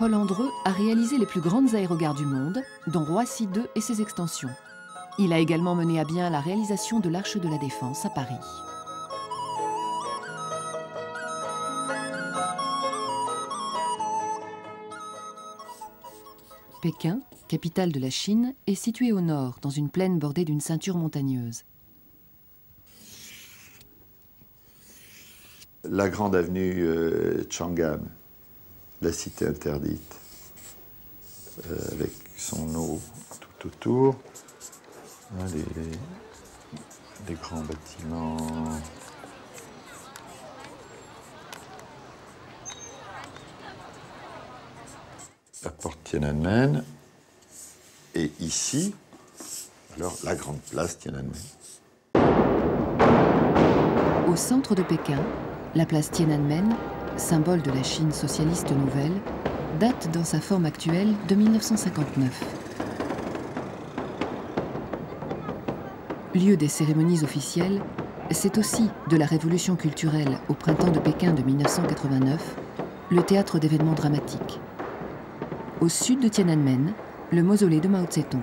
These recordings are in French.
Paul Andreu a réalisé les plus grandes aérogares du monde, dont Roissy 2 et ses extensions. Il a également mené à bien la réalisation de l'Arche de la Défense à Paris. Pékin, capitale de la Chine, est située au nord, dans une plaine bordée d'une ceinture montagneuse. La grande avenue Chang'an, la cité interdite, avec son eau tout autour. Là, les grands bâtiments. La porte Tiananmen. Et ici, alors la grande place Tiananmen. Au centre de Pékin, la place Tiananmen, symbole de la Chine socialiste nouvelle, date dans sa forme actuelle de 1959. Lieu des cérémonies officielles, c'est aussi de la révolution culturelle au printemps de Pékin de 1989, le théâtre d'événements dramatiques. Au sud de Tiananmen, le mausolée de Mao Tse-tung.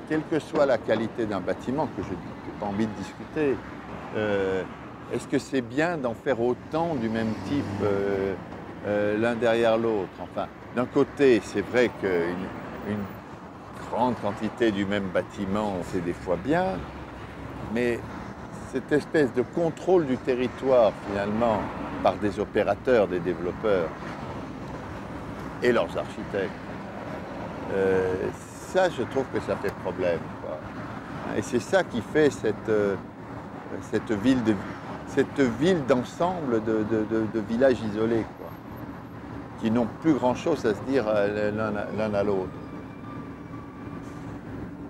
Quelle que soit la qualité d'un bâtiment, que je n'ai pas envie de discuter, est-ce que c'est bien d'en faire autant du même type l'un derrière l'autre? Enfin, d'un côté, c'est vrai qu'une grande quantité du même bâtiment, c'est des fois bien, mais cette espèce de contrôle du territoire, finalement, par des opérateurs, des développeurs et leurs architectes, ça, je trouve que ça fait problème, quoi. Et c'est ça qui fait cette ville d'ensemble de villages isolés, quoi, qui n'ont plus grand-chose à se dire l'un à l'autre.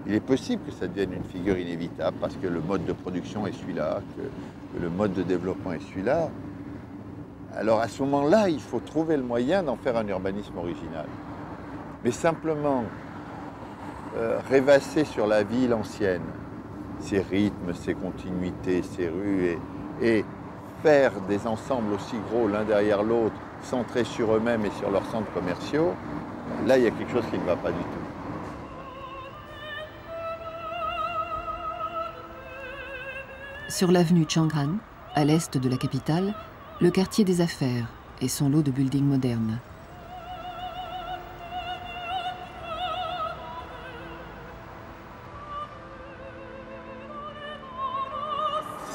Il est possible que ça devienne une figure inévitable parce que le mode de production est celui-là, que le mode de développement est celui-là. Alors à ce moment-là, il faut trouver le moyen d'en faire un urbanisme original. Mais simplement rêvasser sur la ville ancienne, ses rythmes, ses continuités, ses rues, et faire des ensembles aussi gros l'un derrière l'autre, centrés sur eux-mêmes et sur leurs centres commerciaux, là, il y a quelque chose qui ne va pas du tout. Sur l'avenue Chang'an, à l'est de la capitale, le quartier des affaires et son lot de buildings modernes.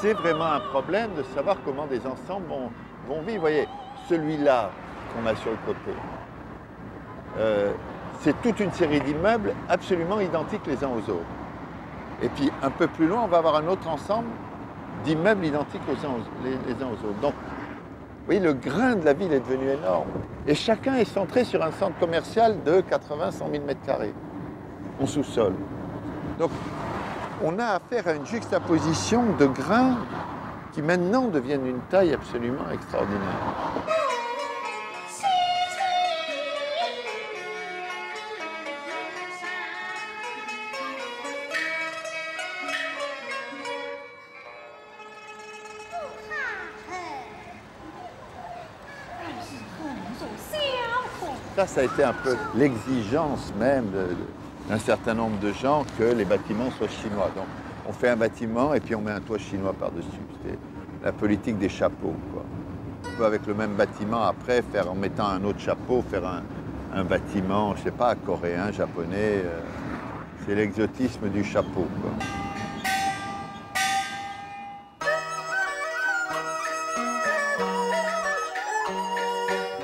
C'est vraiment un problème de savoir comment des ensembles vont vivre. Vous voyez, celui-là qu'on a sur le côté, c'est toute une série d'immeubles absolument identiques les uns aux autres. Et puis un peu plus loin, on va avoir un autre ensemble d'immeubles identiques les uns aux autres. Donc, vous voyez, le grain de la ville est devenu énorme. Et chacun est centré sur un centre commercial de 80-100 000 m², en sous-sol. Donc, on a affaire à une juxtaposition de grains qui maintenant deviennent d'une taille absolument extraordinaire. Ça a été un peu l'exigence même d'un certain nombre de gens que les bâtiments soient chinois. Donc, on fait un bâtiment et puis on met un toit chinois par-dessus. C'est la politique des chapeaux, quoi. On peut, avec le même bâtiment, après, en mettant un autre chapeau, faire un bâtiment, je ne sais pas, coréen, japonais. C'est l'exotisme du chapeau, quoi.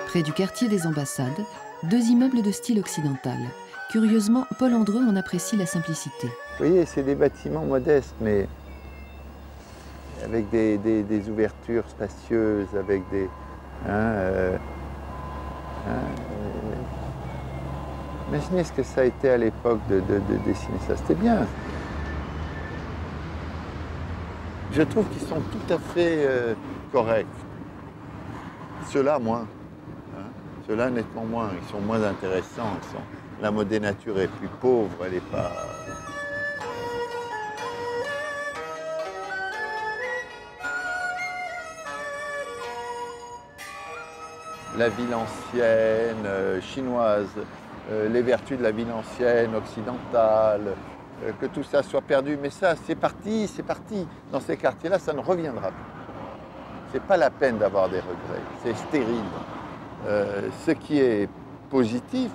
Près du quartier des ambassades, deux immeubles de style occidental. Curieusement, Paul Andreu en apprécie la simplicité. Vous voyez, c'est des bâtiments modestes, mais avec des ouvertures spacieuses, avec des... Imaginez ce que ça a été à l'époque de dessiner ça. C'était bien. Je trouve qu'ils sont tout à fait corrects. Ceux-là, moins. Ceux-là, nettement moins. Ils sont moins intéressants. La modé nature est plus pauvre, elle n'est pas... la ville ancienne, chinoise, les vertus de la ville ancienne, occidentale, que tout ça soit perdu. Mais ça, c'est parti, c'est parti. Dans ces quartiers-là, ça ne reviendra plus. C'est pas la peine d'avoir des regrets, c'est stérile. Ce qui est positif,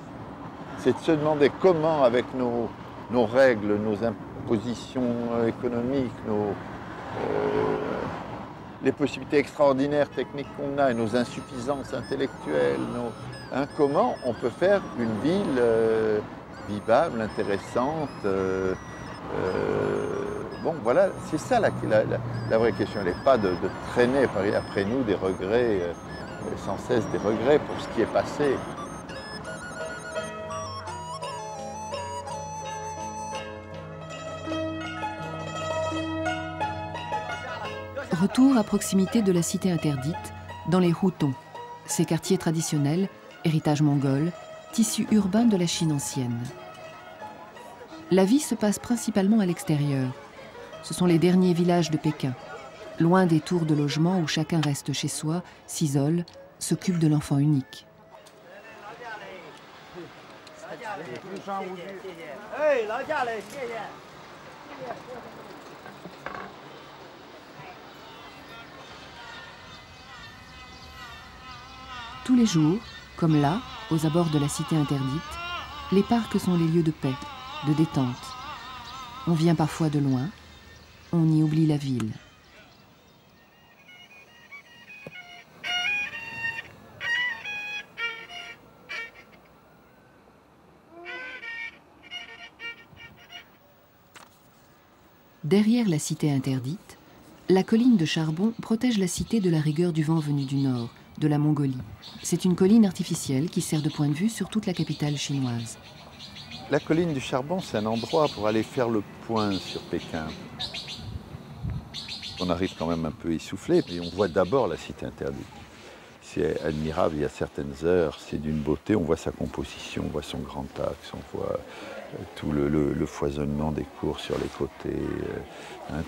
c'est de se demander comment, avec nos règles, nos impositions économiques, les possibilités extraordinaires techniques qu'on a et nos insuffisances intellectuelles, comment on peut faire une ville vivable, intéressante. Bon, voilà, c'est ça la vraie question. Elle n'est pas de traîner après nous des regrets, sans cesse des regrets pour ce qui est passé. Retour à proximité de la cité interdite, dans les Hutong, ces quartiers traditionnels, héritage mongol, tissu urbain de la Chine ancienne. La vie se passe principalement à l'extérieur. Ce sont les derniers villages de Pékin, loin des tours de logement où chacun reste chez soi, s'isole, s'occupe de l'enfant unique. Tous les jours, comme là, aux abords de la cité interdite, les parcs sont les lieux de paix, de détente. On vient parfois de loin, on y oublie la ville. Derrière la cité interdite, la colline de charbon protège la cité de la rigueur du vent venu du nord, de la Mongolie. C'est une colline artificielle qui sert de point de vue sur toute la capitale chinoise. La colline du charbon, c'est un endroit pour aller faire le point sur Pékin. On arrive quand même un peu essoufflé, et on voit d'abord la cité interdite. C'est admirable, il y a certaines heures, c'est d'une beauté, on voit sa composition, on voit son grand axe, on voit tout le foisonnement des cours sur les côtés,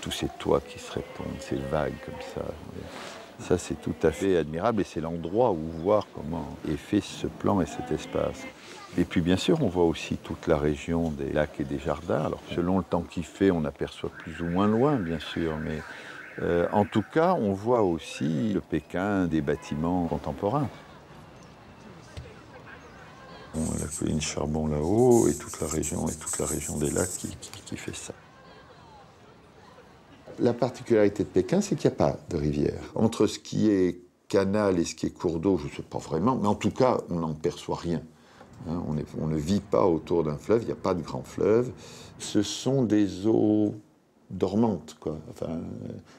tous ces toits qui se répondent, ces vagues comme ça. Ça, c'est tout à fait admirable et c'est l'endroit où voir comment est fait ce plan et cet espace. Et puis, bien sûr, on voit aussi toute la région des lacs et des jardins. Alors, selon le temps qu'il fait, on aperçoit plus ou moins loin, bien sûr, mais en tout cas, on voit aussi le Pékin des bâtiments contemporains. La colline Charbon là-haut et toute la région des lacs qui fait ça. La particularité de Pékin, c'est qu'il n'y a pas de rivière. Entre ce qui est canal et ce qui est cours d'eau, je ne sais pas vraiment, mais en tout cas, on n'en perçoit rien. Hein, on ne vit pas autour d'un fleuve, il n'y a pas de grand fleuve. Ce sont des eaux dormantes, quoi. Enfin,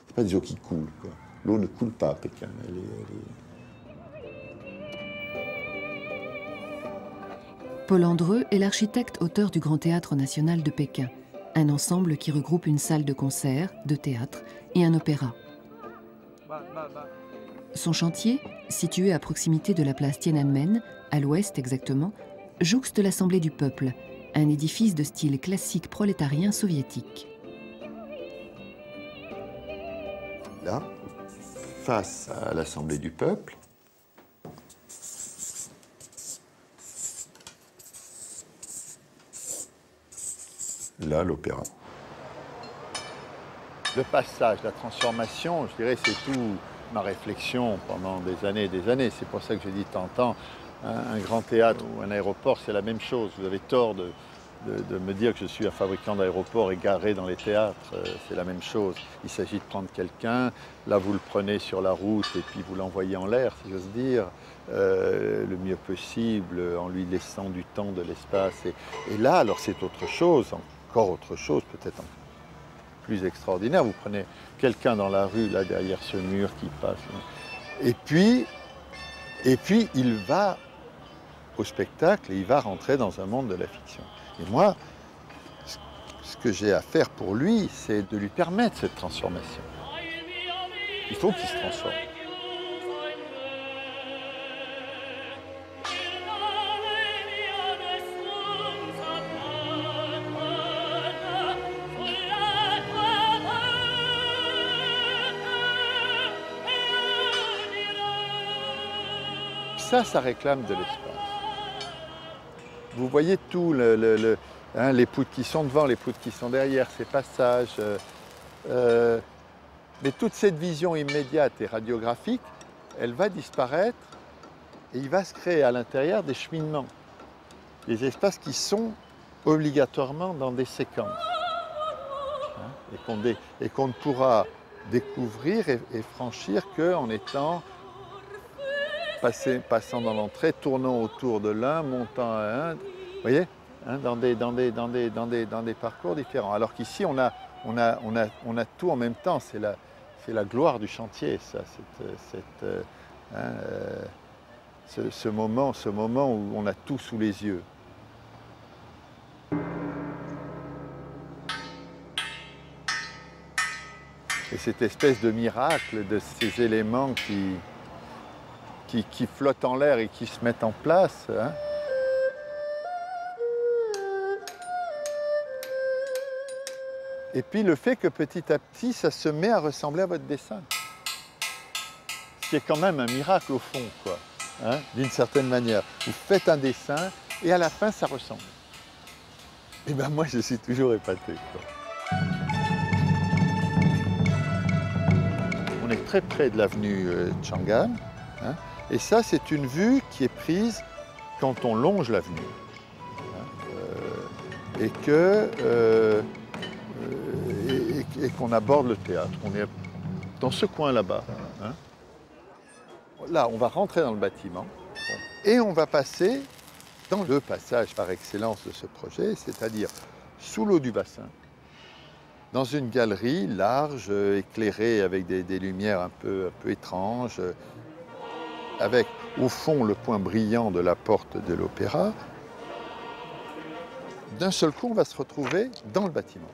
c'est pas des eaux qui coulent, quoi. L'eau ne coule pas à Pékin. Paul Andreu est l'architecte-auteur du Grand Théâtre national de Pékin, un ensemble qui regroupe une salle de concert, de théâtre et un opéra. Son chantier, situé à proximité de la place Tiananmen, à l'ouest exactement, jouxte l'Assemblée du peuple, un édifice de style classique prolétarien soviétique. Là, face à l'Assemblée du peuple, là, l'opéra. Le passage, la transformation, je dirais, c'est tout ma réflexion pendant des années et des années. C'est pour ça que je dis de temps en temps, un grand théâtre ou un aéroport, c'est la même chose. Vous avez tort de me dire que je suis un fabricant d'aéroports égaré dans les théâtres. C'est la même chose. Il s'agit de prendre quelqu'un, là vous le prenez sur la route et puis vous l'envoyez en l'air, si j'ose dire, le mieux possible, en lui laissant du temps, de l'espace. Et là, alors c'est autre chose, encore autre chose, peut-être plus extraordinaire. Vous prenez quelqu'un dans la rue, là derrière ce mur qui passe, et puis il va au spectacle et il va rentrer dans un monde de la fiction. Et moi, ce que j'ai à faire pour lui, c'est de lui permettre cette transformation. Il faut qu'il se transforme. ça réclame de l'espace. Vous voyez tout, les poutres qui sont devant, les poutres qui sont derrière, ces passages. Mais toute cette vision immédiate et radiographique, elle va disparaître et il va se créer à l'intérieur des cheminements. Des espaces qui sont obligatoirement dans des séquences. Et qu'on ne pourra découvrir et franchir qu'en étant passant dans l'entrée, tournant autour de l'un, montant à un, vous voyez, dans des parcours différents. Alors qu'ici, on a tout en même temps. C'est la gloire du chantier, ça, ce moment où on a tout sous les yeux. Et cette espèce de miracle de ces éléments qui flottent en l'air et qui se mettent en place. Hein. Et puis le fait que petit à petit, ça se met à ressembler à votre dessin. Ce qui est quand même un miracle au fond, quoi, hein, d'une certaine manière. Vous faites un dessin et à la fin, ça ressemble. Et bien moi, je suis toujours épaté, quoi. On est très près de l'avenue Chang'an, hein, et ça, c'est une vue qui est prise quand on longe l'avenue. Hein, et qu'on aborde le théâtre. On est dans ce coin là-bas. Hein. Là, on va rentrer dans le bâtiment et on va passer dans le passage par excellence de ce projet, c'est-à-dire sous l'eau du bassin, dans une galerie large, éclairée avec des lumières un peu étranges, avec au fond le point brillant de la porte de l'opéra. D'un seul coup, on va se retrouver dans le bâtiment.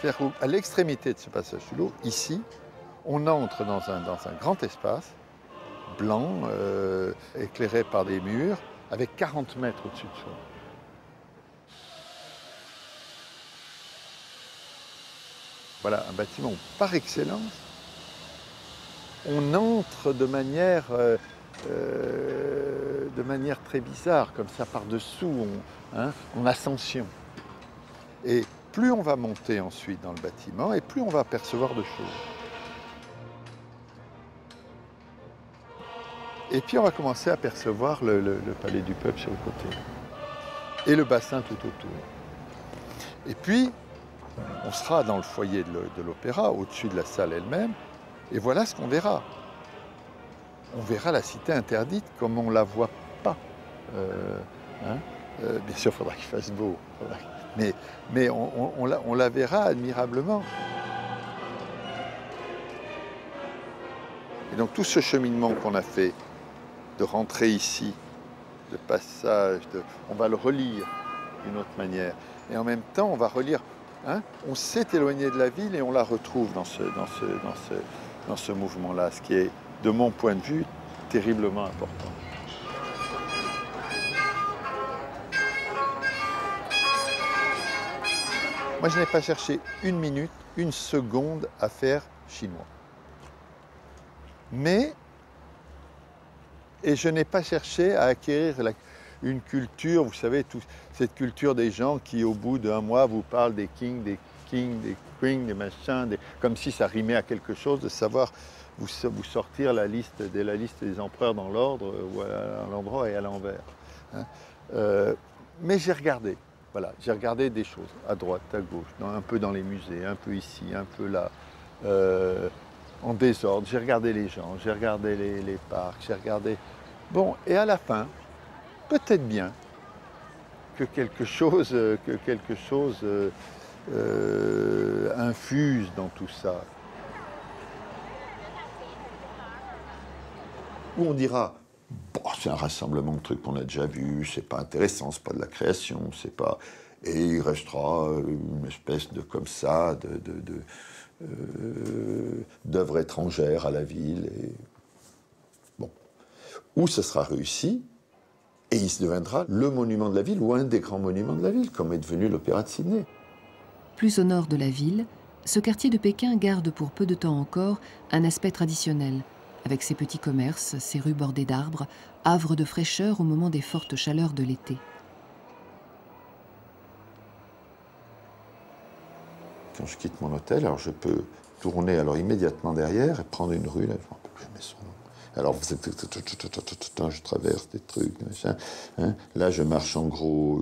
C'est-à-dire qu'à l'extrémité de ce passage sous l'eau, ici, on entre dans un grand espace, blanc, éclairé par des murs, avec 40 mètres au-dessus de soi. Voilà, un bâtiment où, par excellence, on entre de manière très bizarre, comme ça, par-dessous, en ascension. Et plus on va monter ensuite dans le bâtiment, et plus on va apercevoir de choses. Et puis on va commencer à apercevoir le palais du peuple sur le côté, et le bassin tout autour. Et puis, on sera dans le foyer de l'opéra, au-dessus de la salle elle-même, et voilà ce qu'on verra. On verra la cité interdite comme on ne la voit pas. Bien sûr, il faudra qu'il fasse beau. Mais on la verra admirablement. Et donc tout ce cheminement qu'on a fait, de rentrer ici, de passage, on va le relire d'une autre manière. Et en même temps, on va relire. On s'est éloigné de la ville et on la retrouve dans ce mouvement-là, ce qui est, de mon point de vue, terriblement important. Moi, je n'ai pas cherché une minute, une seconde à faire chinois. Et je n'ai pas cherché à acquérir une culture, vous savez, cette culture des gens qui, au bout d'un mois, vous parlent des kings, des queens, des machins, comme si ça rimait à quelque chose, de savoir vous sortir la liste des empereurs dans l'ordre, ou à l'endroit et à l'envers. Mais j'ai regardé. Voilà, j'ai regardé des choses, à droite, à gauche, un peu dans les musées, un peu ici, un peu là, en désordre. J'ai regardé les gens, j'ai regardé les parcs, j'ai regardé... Bon, et à la fin, peut-être bien que quelque chose infuse dans tout ça. Où on dira, bon, c'est un rassemblement de trucs qu'on a déjà vus, c'est pas intéressant, c'est pas de la création, c'est pas... Et il restera une espèce de comme ça, d'œuvre étrangère à la ville. Et... Bon. Ou ce sera réussi, et il deviendra le monument de la ville, ou un des grands monuments de la ville, comme est devenu l'Opéra de Sydney. Plus au nord de la ville, ce quartier de Pékin garde pour peu de temps encore un aspect traditionnel, avec ses petits commerces, ses rues bordées d'arbres, havre de fraîcheur au moment des fortes chaleurs de l'été. Quand je quitte mon hôtel, alors je peux tourner alors immédiatement derrière et prendre une rue, là, je ne me rappelle jamais son nom. Alors je traverse des trucs, machin, hein. Là je marche en gros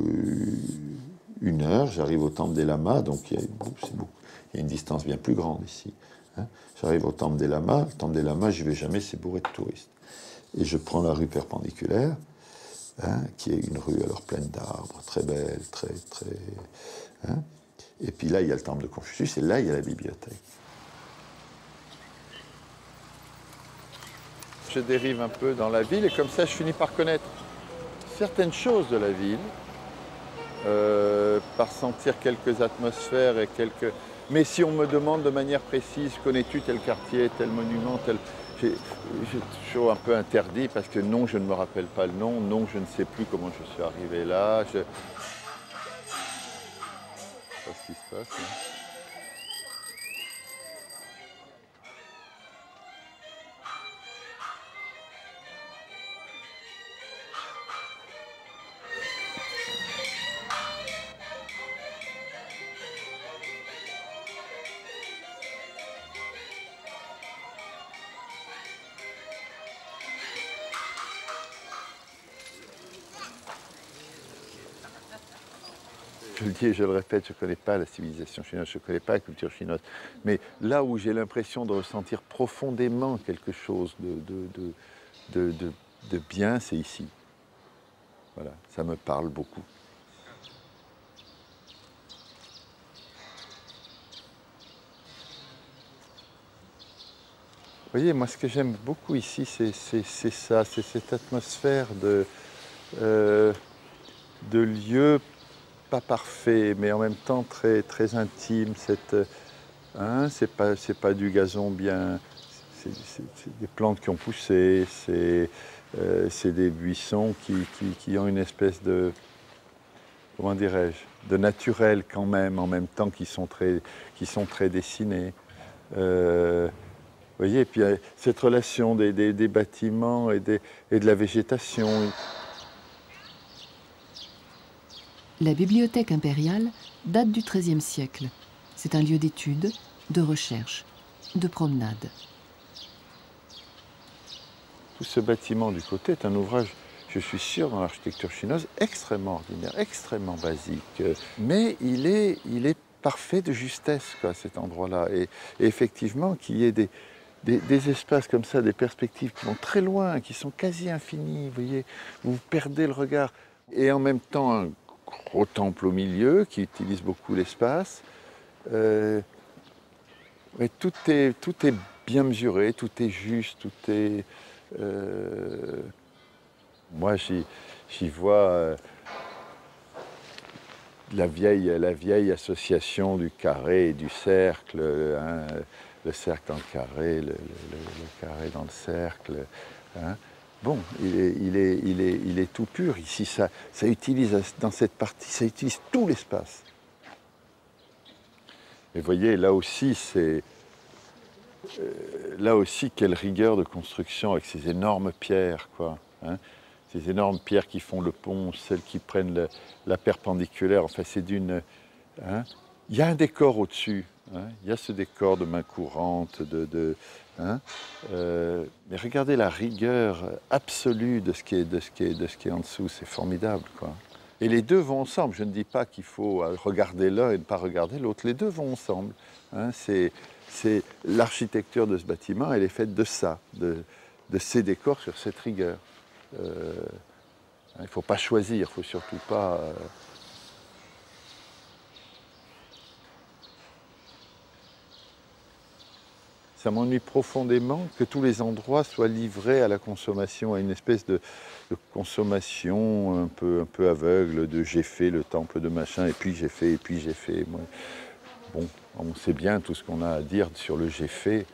1 heure, j'arrive au Temple des Lamas, donc il y a une distance bien plus grande ici. Hein. J'arrive au Temple des Lamas, le Temple des Lamas, j'y vais jamais, c'est bourré de touristes. Et je prends la rue perpendiculaire, hein, qui est une rue alors pleine d'arbres, très belle, très... Hein. Et puis là, il y a le temple de Confucius, et là, il y a la bibliothèque. Je dérive un peu dans la ville, et comme ça, je finis par connaître certaines choses de la ville, par sentir quelques atmosphères et quelques... Mais si on me demande de manière précise, connais-tu tel quartier, tel monument, tel... J'ai toujours un peu interdit, parce que non, je ne me rappelle pas le nom, non, je ne sais plus comment je suis arrivé là. Je ne sais pas ce qui se passe. Hein. Je le dis et je le répète, je ne connais pas la civilisation chinoise, je ne connais pas la culture chinoise. Mais là où j'ai l'impression de ressentir profondément quelque chose de bien, c'est ici. Voilà, ça me parle beaucoup. Vous voyez, moi ce que j'aime beaucoup ici, c'est ça, c'est cette atmosphère de lieu pas parfait, mais en même temps très, très intime. Hein, c'est pas du gazon bien, c'est des plantes qui ont poussé, c'est des buissons qui ont une espèce de, comment dirais-je, de naturel quand même, en même temps qui sont très dessinés. Vous voyez, et puis cette relation des bâtiments et de la végétation. La bibliothèque impériale date du XIIIe siècle. C'est un lieu d'étude, de recherche, de promenade. Tout ce bâtiment du côté est un ouvrage, je suis sûr, dans l'architecture chinoise, extrêmement ordinaire, extrêmement basique. Mais il est parfait de justesse, quoi, cet endroit-là. Et effectivement, qu'il y ait des espaces comme ça, des perspectives qui vont très loin, qui sont quasi infinies, vous voyez, vous perdez le regard. Et en même temps, un gros temple au milieu qui utilise beaucoup l'espace. Mais tout est bien mesuré, tout est juste, tout est... moi, j'y vois la vieille association du carré et du cercle, hein, le cercle dans le carré, le carré dans le cercle. Hein. Bon, il est tout pur. Ici, ça utilise, dans cette partie, ça utilise tout l'espace. Et vous voyez, là aussi, quelle rigueur de construction avec ces énormes pierres, quoi. Hein. Ces énormes pierres qui font le pont, celles qui prennent la perpendiculaire. Enfin, c'est d'une... Hein. Il y a un décor au-dessus. Hein. Il y a ce décor de main courante, hein. Mais regardez la rigueur absolue de ce qui est en dessous. C'est formidable, quoi. Et les deux vont ensemble. Je ne dis pas qu'il faut regarder l'un et ne pas regarder l'autre. Les deux vont ensemble. Hein. C'est l'architecture de ce bâtiment, elle est faite de ça, de ces décors sur cette rigueur. Il ne faut pas choisir, il ne faut surtout pas... Ça m'ennuie profondément que tous les endroits soient livrés à la consommation, à une espèce de consommation un peu aveugle, de j'ai fait le temple de machin, et puis j'ai fait, et puis j'ai fait. Moi, bon, on sait bien tout ce qu'on a à dire sur le j'ai fait.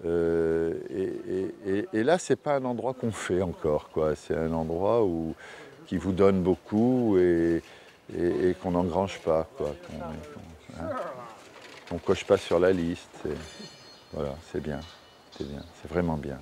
Et là, c'est pas un endroit qu'on fait encore, quoi. C'est un endroit qui vous donne beaucoup et qu'on n'engrange pas, quoi. Qu'on coche pas sur la liste. Voilà, c'est bien. c'était bien, c'est vraiment bien.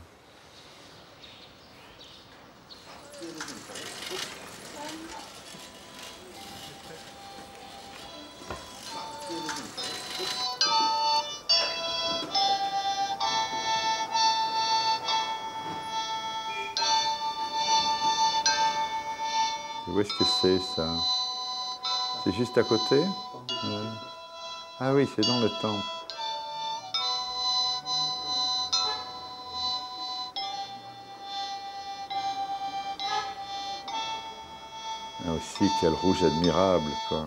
Où est-ce que c'est ça? C'est juste à côté? Ah oui, c'est dans le temple. Et aussi, quel rouge admirable, quoi.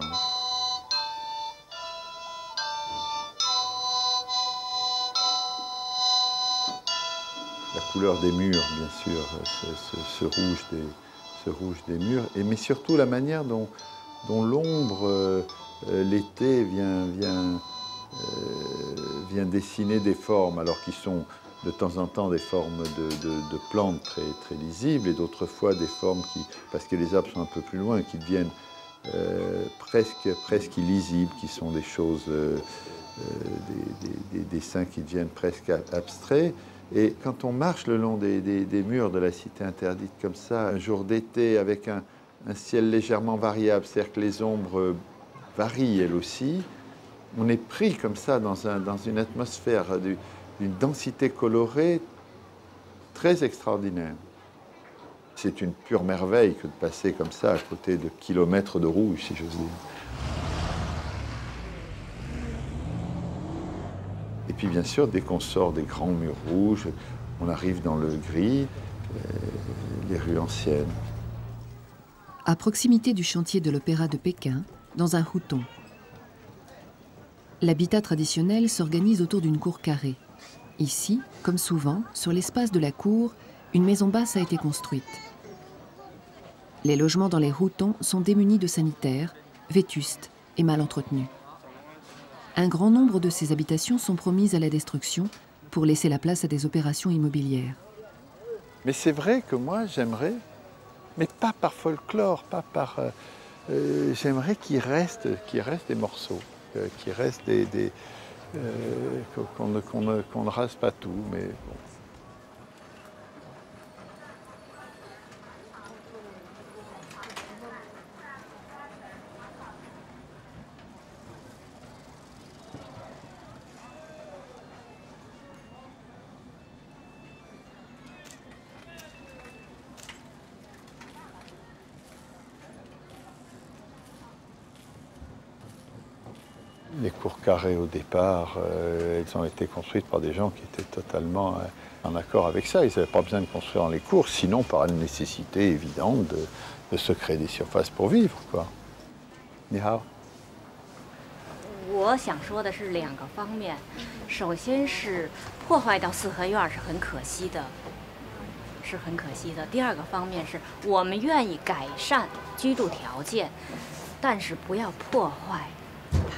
La couleur des murs, bien sûr, ce rouge des murs, mais surtout la manière dont l'ombre, l'été, vient dessiner des formes, alors qu'ils sont de temps en temps des formes de plantes très, très lisibles, et d'autres fois des formes qui, parce que les arbres sont un peu plus loin, qui deviennent presque illisibles, qui sont des choses, des dessins qui deviennent presque abstraits. Et quand on marche le long des murs de la cité interdite comme ça, un jour d'été avec un ciel légèrement variable, c'est-à-dire que les ombres varient elles aussi, on est pris comme ça dans une atmosphère d'une densité colorée très extraordinaire. C'est une pure merveille que de passer comme ça à côté de kilomètres de rouge, si j'ose dire. Et puis bien sûr, dès qu'on sort des grands murs rouges, on arrive dans le gris, les rues anciennes. À proximité du chantier de l'Opéra de Pékin, dans un houton. L'habitat traditionnel s'organise autour d'une cour carrée. Ici, comme souvent, sur l'espace de la cour, une maison basse a été construite. Les logements dans les houtons sont démunis de sanitaires, vétustes et mal entretenus. Un grand nombre de ces habitations sont promises à la destruction pour laisser la place à des opérations immobilières. Mais c'est vrai que moi, j'aimerais, mais pas par folklore, pas par... j'aimerais qu'il reste des morceaux, qu'il reste qu'on ne rase pas tout, mais bon. Les cours carrées au départ, elles ont été construites par des gens qui étaient totalement en accord avec ça. Ils n'avaient pas besoin de construire dans les cours, sinon par une nécessité évidente de se créer des surfaces pour vivre, quoi. Ni hao. 我想说的是两个方面，首先是破坏到四合院是很可惜的，是很可惜的。第二个方面是我们愿意改善居住条件，但是不要破坏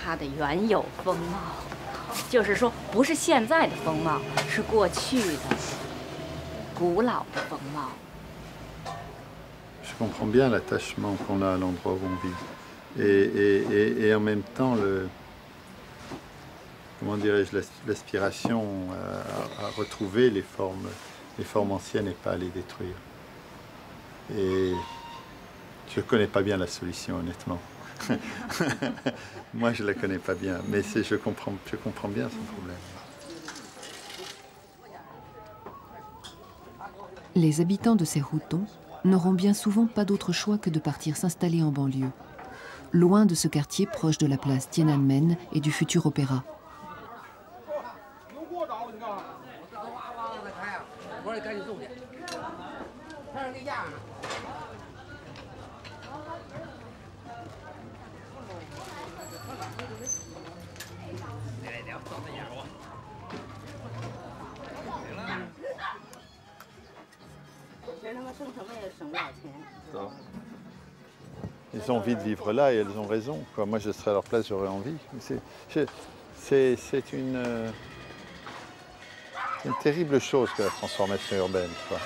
它的原有风貌，就是说不是现在的风貌，是过去的古老的风貌。Je comprends bien l'attachement qu'on a à l'endroit où on vit, et en même temps comment dirais-je, l'aspiration à retrouver les formes anciennes et pas à les détruire. Et je ne connais pas bien la solution, honnêtement. Moi, je ne la connais pas bien, mais je comprends bien son problème. Les habitants de ces houtons n'auront bien souvent pas d'autre choix que de partir s'installer en banlieue, loin de ce quartier proche de la place Tiananmen et du futur opéra. Ils ont envie de vivre là et elles ont raison, quoi. Moi, je serais à leur place, j'aurais envie. C'est une terrible chose que la transformation urbaine, quoi.